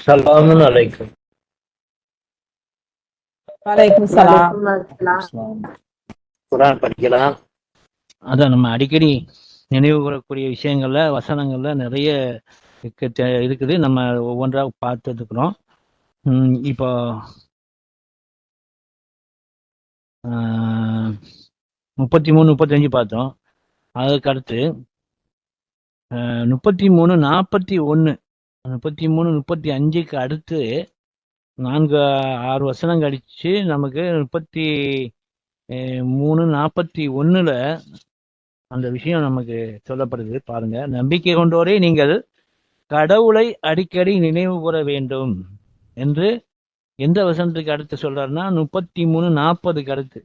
சலாமுன் அலைக்கும். வலைக்கும் சலாம். குரான் படிக்கலாம். அதான் நம்ம அடிக்கடி நினைவு கூறக்கூடிய விஷயங்கள்ல வசனங்கள்ல நிறைய இருக்குது. நம்ம ஒவ்வொன்றாக பார்த்துட்டு இருக்கிறோம். இப்போ 33, 35 பார்த்தோம். அதுக்கு அடுத்து 33, 41, 33, 35க்கு அடுத்து 4, 6 வசனம் கழிச்சு நமக்கு 33, 41ல அந்த விஷயம் நமக்கு சொல்லப்படுது. பாருங்க, நம்பிக்கை கொண்டோரே நீங்கள் கடவுளை அடிக்கடி நினைவு கூற வேண்டும் என்று எந்த வசனத்துக்கு அடுத்து சொல்றாருன்னா 33, 40க்கு அடுத்து.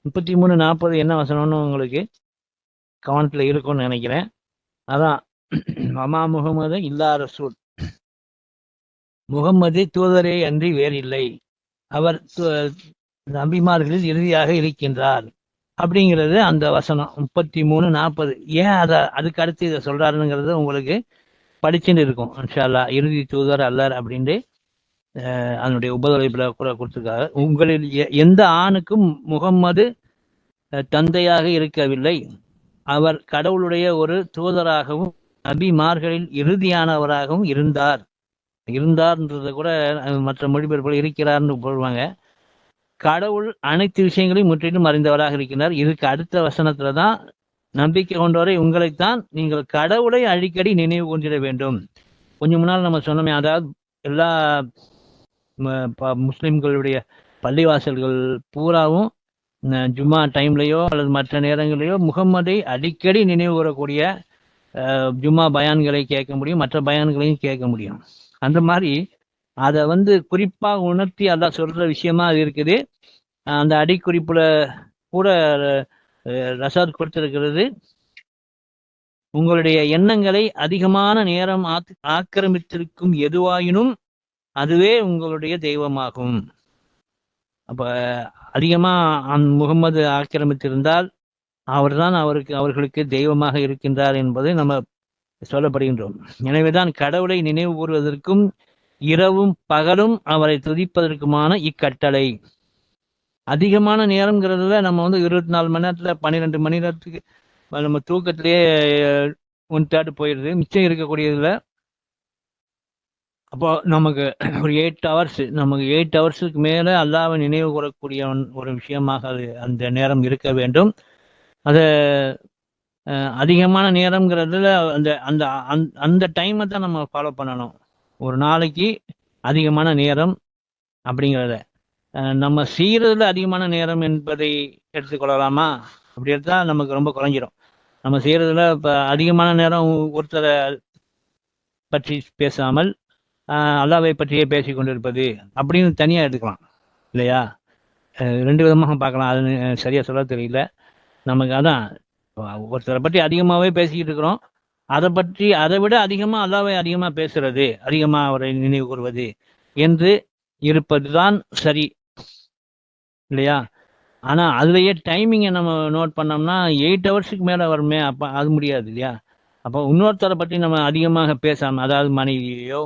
33, 40 என்ன வசனம்னு உங்களுக்கு கவனத்துல இருக்கும்னு நினைக்கிறேன். அதான் அமா முகமது இல்லா ரசூல், முகம்மது தூதரே அன்றி வேறில்லை, அவர் நபிமார்களில் இறுதியாக இருக்கின்றார் அப்படிங்கிறது அந்த வசனம் 33, 40. ஏன் அதுக்கு அடுத்து இதை சொல்றாருங்கிறது உங்களுக்கு படிச்சுட்டு இருக்கும் இன்ஷா அல்லாஹ். இறுதி தூதர் அல்லர் அப்படின்ட்டு அதனுடைய உபதொலைப்புல கூட கொடுத்துருக்காரு. உங்களில் எந்த ஆணுக்கும் முகம்மது தந்தையாக இருக்கவில்லை, அவர் கடவுளுடைய ஒரு தூதராகவும் நபிமார்களில் இறுதியானவராகவும் இருந்தார்ன்றத கூட மற்ற மொழிபெயர்ப்புகள் இருக்கிறார்னு போடுவாங்க. கடவுள் அனைத்து விஷயங்களையும் முற்றிலும் அறிந்தவராக இருக்கிறார். இதுக்கு அடுத்த வசனத்துலதான் நம்பிக்கை கொண்டவரை உங்களைத்தான் நீங்கள் கடவுளை அடிக்கடி நினைவு கொண்டிட வேண்டும். கொஞ்சம் முன்னால் நம்ம சொன்னோமே, அதாவது எல்லா முஸ்லிம்களுடைய பள்ளிவாசல்கள் பூராவும் ஜும்மா டைம்லையோ அல்லது மற்ற நேரங்களிலேயோ முகம்மதை அடிக்கடி நினைவு கூறக்கூடிய ஜும்மா பயான்களை கேட்க முடியும், மற்ற பயான்களையும் கேட்க முடியும். அந்த மாதிரி அதை குறிப்பாக உணர்த்தி அல்லாஹ் சொல்ற விஷயமா அது இருக்குது. அந்த அடிக்குறிப்புல கூட ரசாத் கொடுத்திருக்கிறது, உங்களுடைய எண்ணங்களை அதிகமான நேரம் ஆக்கிரமித்திருக்கும் எதுவாயினும் அதுவே உங்களுடைய தெய்வமாகும். அப்ப அதிகமா முகம்மது ஆக்கிரமித்திருந்தால் அவர்தான் அவர்களுக்கு தெய்வமாக இருக்கின்றார் என்பதை நம்ம சொல்லப்படுகின்றோம். எனவேதான் கடவுளை நினைவு கூறுவதற்கும் இரவும் பகலும் அவரை துதிப்பதற்குமான இக்கட்டளை. அதிகமான நேரம்ங்கிறதுல நம்ம 24 மணி நேரத்துல 12 மணி நேரத்துக்கு நம்ம தூக்கத்திலேயே 1/3 போயிடுது. மிச்சம் இருக்கக்கூடியதுல அப்போ நமக்கு ஒரு 8 ஹவர்ஸ், நமக்கு 8 ஹவர்ஸுக்கு மேல அல்லாஹ்வை நினைவு கூறக்கூடிய ஒரு விஷயமாக அது அந்த நேரம் இருக்க வேண்டும். அது அதிகமான நேரம்ங்கிறதுல அந்த அந்த அந்த டைமை தான் நம்ம ஃபாலோ பண்ணணும். ஒரு நாளைக்கு அதிகமான நேரம் அப்படிங்கிறத நம்ம செய்யறதுல அதிகமான நேரம் என்பதை எடுத்துக்கொள்ளலாமா? அப்படி எடுத்தா நமக்கு ரொம்ப குறைஞ்சிரும். நம்ம செய்யறதுல இப்போ அதிகமான நேரம் ஒருத்தரை பற்றி பேசாமல் அல்லாஹ்வை பற்றியே பேசி கொண்டிருப்பது அப்படின்னு தனியா எடுத்துக்கலாம் இல்லையா? 2 விதமாக பார்க்கலாம். அது சரியா சொல்ல தெரியல நமக்கு. அதான் ஒருத்தரை பற்றி அதிகமாகவே பேசிக்கிட்டு இருக்கிறோம், அதை விட அதிகமா அல்லாஹ்வை அதிகமா பேசுறது, அதிகமா அவரை நினைவு கூறுவது என்று இருப்பதுதான் சரி இல்லையா? ஆனா அதுலயே டைமிங்கை நம்ம நோட் பண்ணோம்னா 8 ஹவர்ஸுக்கு மேல வருமே, அப்ப அது முடியாது இல்லையா? அப்போ இன்னொருத்தரை பற்றி நம்ம அதிகமாக பேசாம, அதாவது மனைவியையோ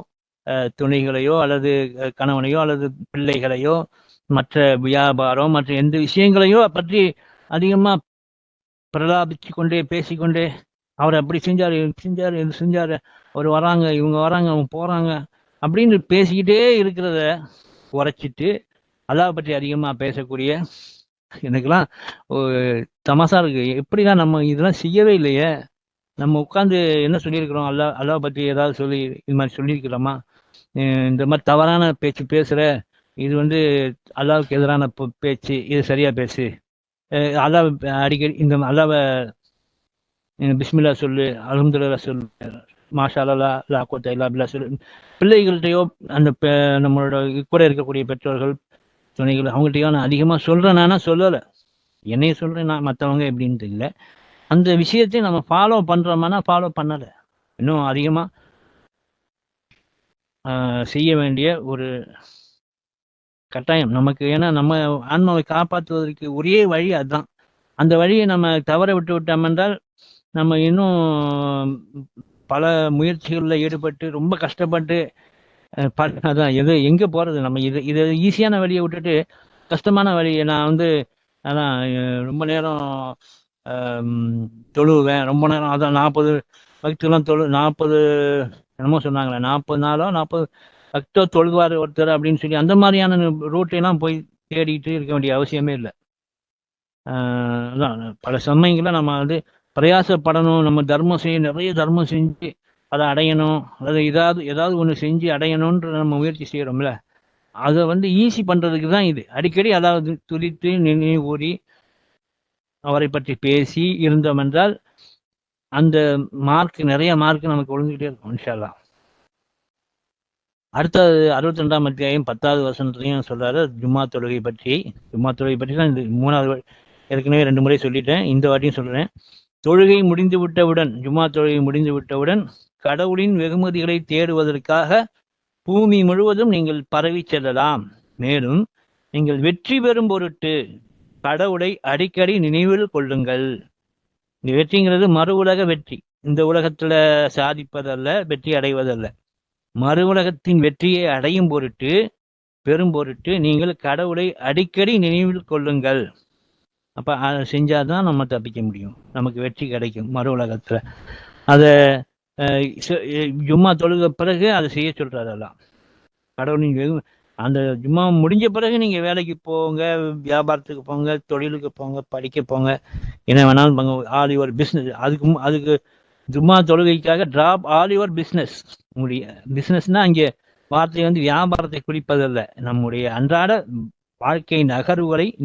துணைகளையோ அல்லது கணவனையோ அல்லது பிள்ளைகளையோ மற்ற வியாபாரம் மற்ற எந்த விஷயங்களையோ பற்றி அதிகமா பிரலாபிச்சு கொண்டே பேசிக்கொண்டே அவர் அப்படி செஞ்சாரு இது செஞ்சாரு, அவர் வராங்க இவங்க வராங்க அவங்க போறாங்க அப்படின்னு பேசிக்கிட்டே இருக்கிறத குறைச்சிட்டு அல்லாஹ் பற்றி அதிகமா பேசக்கூடிய, எனக்குலாம் தமாசா இருக்கு. எப்படிதான் நம்ம இதெல்லாம் செய்யவே இல்லையே. நம்ம உட்காந்து என்ன சொல்லியிருக்கிறோம்? அல்லாஹ் பற்றி ஏதாவது சொல்லி இது மாதிரி சொல்லியிருக்கிறோமா? இந்த மாதிரி தவறான பேச்சு பேசுற, இது அல்லாஹ்வுக்கு எதிரான பேச்சு, இது சரியா பேசு, அல்லாஹ் அடிக்கடி இந்த அல்லாஹ்வை பிஸ்மில்லா சொல்லு, அல்ஹம்துலில்லாஹ் சொல்லு, மாஷா அல்லாஹ் லா குவத்த இல்லா பில்லா சொல்லு. பிள்ளைகள்கிட்டயோ அந்த நம்மளோட கூட இருக்கக்கூடிய பெற்றோர்கள் துணைகள் அவங்கள்ட்டயோ நான் அதிகமா சொல்றேன். நானா சொல்லலை, என்னைய சொல்றேன், நான் மற்றவங்க எப்படின்னு தெரியல. அந்த விஷயத்தை நம்ம ஃபாலோ பண்றோம்னா ஃபாலோ பண்ணல, இன்னும் அதிகமா செய்ய வேண்டிய ஒரு கட்டாயம் நமக்கு. ஏன்னா நம்ம ஆன்மாவை காப்பாற்றுவதற்கு ஒரே வழி அதுதான். அந்த வழியை நம்ம தவற விட்டு விட்டோம் என்றால் நம்ம இன்னும் பல முயற்சிகளில் ஈடுபட்டு ரொம்ப கஷ்டப்பட்டு அதான் எது எங்க போறது, நம்ம இது ஈஸியான வழியை விட்டுட்டு கஷ்டமான வழியை நான் வந்து அதான் ரொம்ப நேரம் ஆம், தொழுவேன் ரொம்ப நேரம், அதான் 40 பக்தெல்லாம் 40 என்னமோ சொன்னாங்களே, 40 நாளோ 40 பக்தர் தொழுவார் ஒருத்தர் அப்படின்னு சொல்லி அந்த மாதிரியான ரூட்டையெல்லாம் போய் தேடிட்டு இருக்க வேண்டிய அவசியமே இல்லை. அதான் பல சமயங்களில் நம்ம வந்து பிரயாசப்படணும், நம்ம தர்மம் செய்ய நிறைய தர்மம் செஞ்சு அதை அடையணும், அதாவது ஏதாவது ஒன்று செஞ்சு அடையணுன்ற நம்ம முயற்சி செய்கிறோம்ல, அதை வந்து ஈஸி பண்ணுறதுக்கு தான் இது. அடிக்கடி அதாவது துதித்து நினைவு கூறி அவரை பற்றி பேசி இருந்தோம் என்றால் அந்த நிறைய மார்க் நமக்கு ஒழுங்கிட்டே இருக்கும் இன்ஷா அல்லாஹ். அடுத்தது 62ஆம் அத்தியாயம் 10வது வசனத்தையும் சொல்றாரு ஜும்மா தொழுகை பற்றி. ஜும்மா தொழுகை பற்றி தான் இந்த 3வது ஏற்கனவே 2 முறை சொல்லிட்டேன், இந்த வாட்டியும் சொல்றேன். தொழுகை முடிந்து விட்டவுடன், ஜும்மா தொழுகை முடிந்து விட்டவுடன் கடவுளின் வெகுமதிகளை தேடுவதற்காக பூமி முழுவதும் நீங்கள் பரவி செல்லலாம். மேலும் நீங்கள் வெற்றி பெறும் பொருட்டு கடவுளை அடிக்கடி நினைவில் கொள்ளுங்கள். இந்த வெற்றிங்கிறது மறு உலக வெற்றி, இந்த உலகத்துல சாதிப்பதல்ல, வெற்றி அடைவதல்ல. மறு உலகத்தின் வெற்றியை அடையும் பொருட்டு, பெரும் பொருட்டு நீங்கள் கடவுளை அடிக்கடி நினைவில் கொள்ளுங்கள். அப்ப அதை செஞ்சாதான் நம்ம தப்பிக்க முடியும், நமக்கு வெற்றி கிடைக்கும் மறு உலகத்துல. அதை ஜும்மா தொழுக பிறகு அதை செய்ய சொல்றாரு எல்லாம். கடவுளின் அந்த ஜும்மா முடிஞ்ச பிறகு நீங்க வேலைக்கு போங்க, வியாபாரத்துக்கு போங்க, தொழிலுக்கு போங்க, படிக்க போங்க, என்ன வேணாலும் போங்க, ஆல் யுவர் பிஸ்னஸ். அதுக்கு ஜும்மா தொழுகைக்காக டிராப் ஆல் யுவர் பிஸ்னஸ். உங்களுடைய பிஸ்னஸ்னா அங்கே வார்த்தை வந்து வியாபாரத்தை குறிப்பதல்ல, நம்முடைய அன்றாட வாழ்க்கை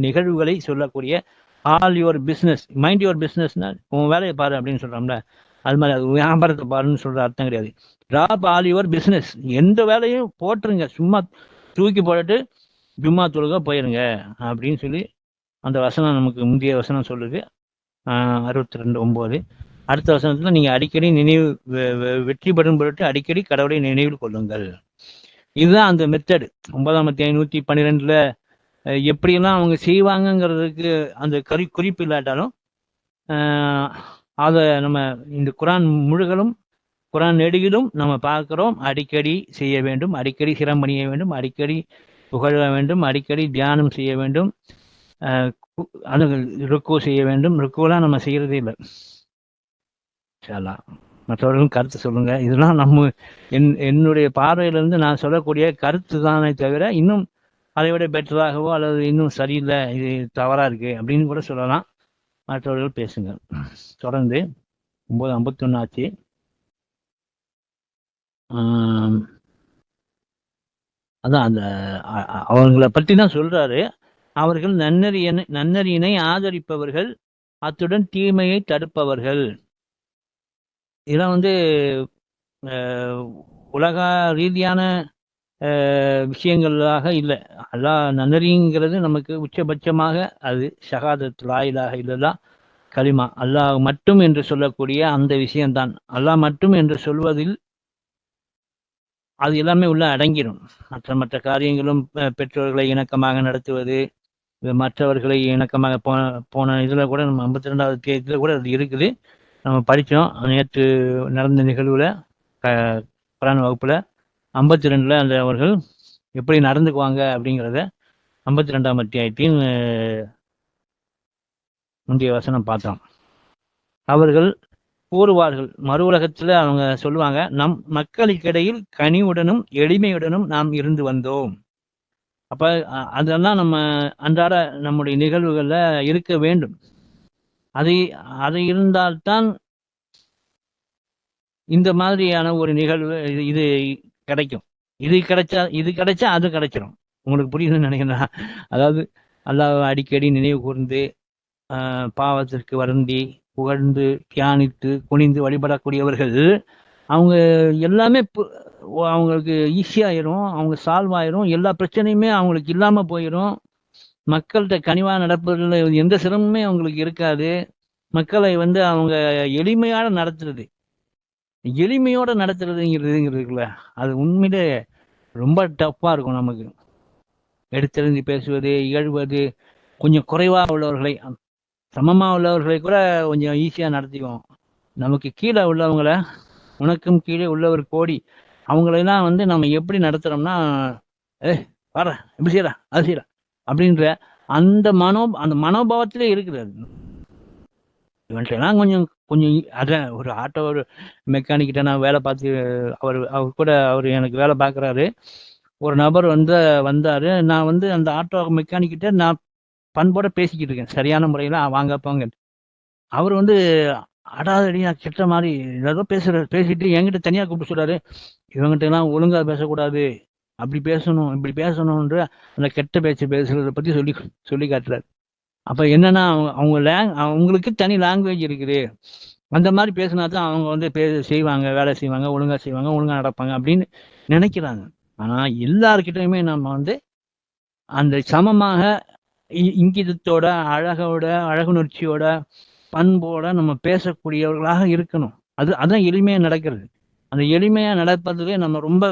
நிகழ்வுகளை சொல்லக்கூடிய all your business. Mind your பிஸ்னஸ்னா உன் வேலையை பாரு அப்படின்னு சொல்றோம்ல, அது மாதிரி அது வியாபாரத்தை பாருன்னு சொல்ற அர்த்தம் கிடையாது. டிராப் ஆல் யுவர் பிஸ்னஸ், எந்த வேலையும் போட்டுருங்க, சும்மா தூக்கி போட்டுட்டு ஜும்மா தொழுக போயிருங்க அப்படின்னு சொல்லி அந்த வசனம் நமக்கு முந்தைய வசனம் சொல்லுது 62:9. அடுத்த வசனத்துல நீங்க அடிக்கடி வெற்றி பெறும் பொருட்டு அடிக்கடி கடவுளை நினைவில் கொள்ளுங்கள். இதுதான் அந்த மெத்தடு. 9ஆம் அத்தியாயம் 112 எப்படியெல்லாம் அவங்க செய்வாங்கங்கிறதுக்கு அந்த குறிப்பு இல்லாட்டாலும் அதை நம்ம இந்த குரான் முழுகளும் குரான் நெடுகிலும் நம்ம பார்க்கிறோம். அடிக்கடி செய்ய வேண்டும், அடிக்கடி சிரம் பண்ணிய வேண்டும், அடிக்கடி புகழ வேண்டும், அடிக்கடி தியானம் செய்ய வேண்டும், அது ருக்கு செய்ய வேண்டும். ருக்குலாம் நம்ம செய்யறதே இல்லை. மற்றவர்களும் கருத்து சொல்லுங்க. இதெல்லாம் என்னுடைய பார்வையிலிருந்து நான் சொல்லக்கூடிய கருத்து தானே தவிர இன்னும் அதை விட பெட்டராகவோ அல்லது இன்னும் சரியில்லை, இது தவறா இருக்கு அப்படின்னு கூட சொல்லலாம். மற்றவர்கள் பேசுங்க. தொடர்ந்து 9:51 ஆச்சு. அதான் அந்த அவங்களை பற்றி தான் சொல்றாரு. அவர்கள் நன்னறியினை ஆதரிப்பவர்கள், அத்துடன் தீமையை தடுப்பவர்கள். இதெல்லாம் வந்து உலக ரீதியான விஷயங்களாக இல்லை. அல்லாஹ் நன்னறிங்கிறது நமக்கு உச்சபட்சமாக அது ஷஹாதத் லா இலாஹ இல்லல்லாஹ் கலிமா, அல்லாஹ் மட்டும் என்று சொல்லக்கூடிய அந்த விஷயம்தான். அல்லாஹ் மட்டும் என்று சொல்வதில் அது எல்லாமே உள்ள அடங்கிடும். மற்ற காரியங்களும் பெற்றோர்களை இணக்கமாக நடத்துவது, மற்றவர்களை இணக்கமாக போன இதுல கூட நம்ம 52வது தேதியில கூட அது இருக்குது. நம்ம படித்தோம் நேற்று நடந்த நிகழ்வுல குர்ஆன் வகுப்புல 52ல அந்த அவர்கள் எப்படி நடந்துக்குவாங்க அப்படிங்கிறத 52ஆம் அத்தியாயத்தின் முந்தைய வசனம் பார்த்தோம். அவர்கள் கூறுவார்கள், மறு உலகத்துல அவங்க சொல்லுவாங்க, நம் மக்களுக்கிடையில் கனிவுடனும் எளிமையுடனும் நாம் இருந்து வந்தோம். அப்ப அதெல்லாம் நம்ம அன்றாட நம்முடைய நிகழ்வுகள்ல இருக்க வேண்டும். அது இருந்தால்தான் இந்த மாதிரியான ஒரு நிகழ்வு இது கிடைக்கும். இது கிடைச்சா அது கிடைச்சிடும். உங்களுக்கு புரியுதுன்னு நினைக்கிறேன். அதாவது அல்லாஹ் அடிக்கடி நினைவு கூர்ந்து பாவத்திற்கு வருந்தி புகழ்ந்து தியானித்து குனிந்து வழிபடக்கூடியவர்கள், அவங்க எல்லாமே அவங்களுக்கு ஈஸியாயிரும், அவங்க சால்வ் ஆயிரும், எல்லா பிரச்சனையுமே அவங்களுக்கு இல்லாம போயிடும். மக்கள்கிட்ட கனிவா நடப்பதில் எந்த சிரமமே அவங்களுக்கு இருக்காது. மக்களை வந்து அவங்க எளிமையோட நடத்துறதுங்கிறதுல அது உண்மையிலே ரொம்ப டஃப்பா இருக்கும். நமக்கு எடுத்தெறிஞ்சு பேசுவது, இகழ்வது, கொஞ்சம் குறைவா உள்ளவர்களை, சமமா உள்ளவர்களை கூட கொஞ்சம் ஈஸியா நடத்திக்குவோம். நமக்கு கீழே உள்ளவங்களை, உனக்கும் கீழே உள்ளவர் கோடி அவங்களெல்லாம் வந்து நம்ம எப்படி நடத்துறோம்னா, ஏ வர இப்படி செய்யறா அது செய்யறா அப்படின்ற அந்த மனோபாவத்திலே இருக்குது அது. இவன்ட்டெல்லாம் கொஞ்சம் கொஞ்சம் அதான் ஒரு ஆட்டோ ஒரு மெக்கானிக்கிட்ட நான் வேலை பார்த்து அவர் கூட அவர் எனக்கு வேலை பார்க்குறாரு. ஒரு நபர் வந்தாரு. நான் வந்து அந்த ஆட்டோ மெக்கானிக்கிட்ட நான் பண்போட பேசிக்கிட்டு இருக்கேன் சரியான முறையில் வாங்க போங்க. அவர் வந்து அடாதடி நான் கெட்ட மாதிரி ஏதோ பேசிட்டு என்கிட்ட தனியாக கூப்பிட்டு சொல்றாரு, இவங்கிட்ட எல்லாம் ஒழுங்கா பேசக்கூடாது, அப்படி பேசணும் இப்படி பேசணுன்ற அந்த கெட்ட பேச்சு பேசுறத பத்தி சொல்லி சொல்லி காட்டுறாரு. அப்ப என்னன்னா அவங்களுக்கு தனி லாங்குவேஜ் இருக்குது. அந்த மாதிரி பேசினா தான் அவங்க வந்து செய்வாங்க, வேலை செய்வாங்க, ஒழுங்கா நடப்பாங்க அப்படின்னு நினைக்கிறாங்க. ஆனா எல்லார்கிட்டயுமே நம்ம வந்து அந்த சமமாக இங்கிதத்தோட அழகுணர்ச்சியோட பண்போட நம்ம பேசக்கூடியவர்களாக இருக்கணும். அதான் எளிமையா நடக்கிறது. அந்த எளிமையா நடப்பதிலே நம்ம ரொம்ப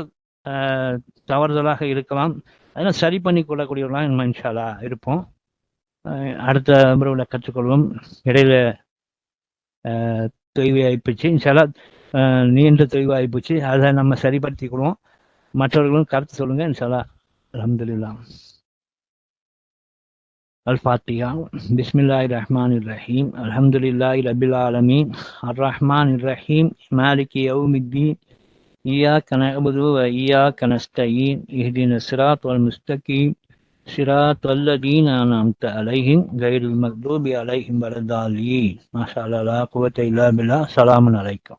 தவறுதலாக இருக்கலாம். அதெல்லாம் சரி பண்ணி கொள்ளக்கூடியவர்களாக நம்ம இன்ஷா அல்லாஹ் இருப்போம். அடுத்த முறையில் கற்றுக்கொள்வோம். இடையில தொய்வு ஆகிப்போச்சு, இன்ஷா அல்லாஹ் நீண்ட தொய்வு ஆகிப்போச்சு. அதை நம்ம சரிப்படுத்திக்கொள்வோம். மற்றவர்களும் கருத்து சொல்லுங்க இன்ஷா அல்லாஹ். அல்ஹம்துலில்லாஹ். الفاتحة. بسم الله الرحمن الرحيم. الحمد لله رب العالمين الرحمن الرحيم مالك يوم الدين إياك نعبد وإياك نستعين اهدنا الصراط المستقيم صراط الذين أنعمت عليهم غير المغضوب عليهم ولا الضالين. ما شاء الله لا قوة إلا بالله. سلام عليكم.